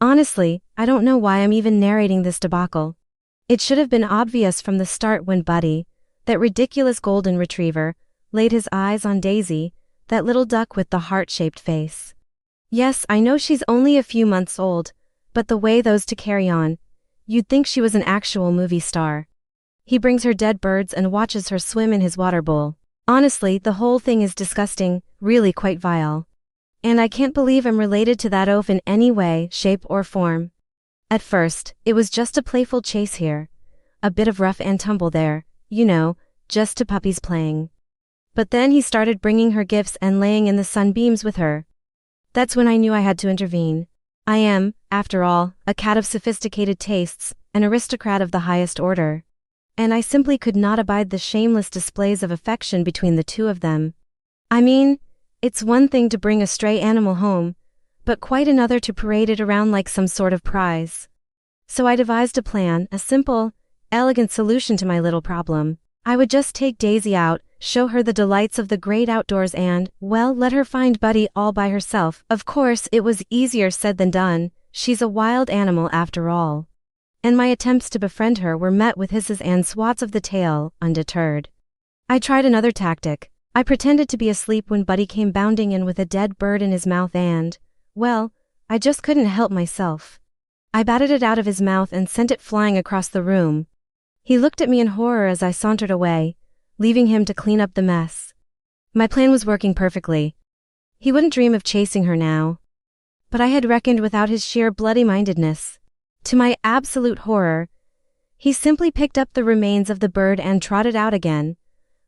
Honestly, I don't know why I'm even narrating this debacle. It should have been obvious from the start when Buddy, that ridiculous golden retriever, laid his eyes on Daisy, that little duck with the heart-shaped face. Yes, I know she's only a few months old, but the way those two carry on, you'd think she was an actual movie star. He brings her dead birds and watches her swim in his water bowl. Honestly, the whole thing is disgusting, really quite vile. And I can't believe I'm related to that oaf in any way, shape or form. At first, it was just a playful chase here. A bit of rough and tumble there, you know, just two puppies playing. But then he started bringing her gifts and laying in the sunbeams with her. That's when I knew I had to intervene. I am, after all, a cat of sophisticated tastes, an aristocrat of the highest order. And I simply could not abide the shameless displays of affection between the two of them. I mean, it's one thing to bring a stray animal home, but quite another to parade it around like some sort of prize. So I devised a plan, a simple, elegant solution to my little problem. I would just take Daisy out, show her the delights of the great outdoors and, well, let her find Buddy all by herself. Of course, it was easier said than done. She's a wild animal after all. And my attempts to befriend her were met with hisses and swats of the tail, undeterred. I tried another tactic. I pretended to be asleep when Buddy came bounding in with a dead bird in his mouth and, well, I just couldn't help myself. I batted it out of his mouth and sent it flying across the room. He looked at me in horror as I sauntered away, leaving him to clean up the mess. My plan was working perfectly. He wouldn't dream of chasing her now. But I had reckoned without his sheer bloody-mindedness. To my absolute horror, he simply picked up the remains of the bird and trotted out again,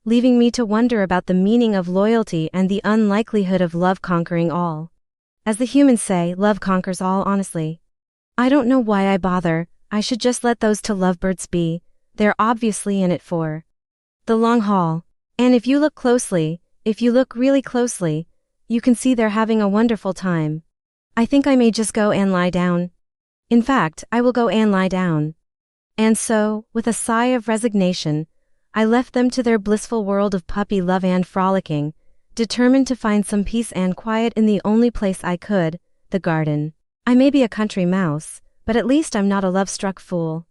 leaving me to wonder about the meaning of loyalty and the unlikelihood of love conquering all. As the humans say, love conquers all. Honestly, I don't know why I bother. I should just let those two lovebirds be. They're obviously in it for the long haul. And if you look closely, if you look really closely, you can see they're having a wonderful time. I think I may just go and lie down. In fact, I will go and lie down. And so, with a sigh of resignation, I left them to their blissful world of puppy love and frolicking, determined to find some peace and quiet in the only place I could, the garden. I may be a country mouse, but at least I'm not a love-struck fool.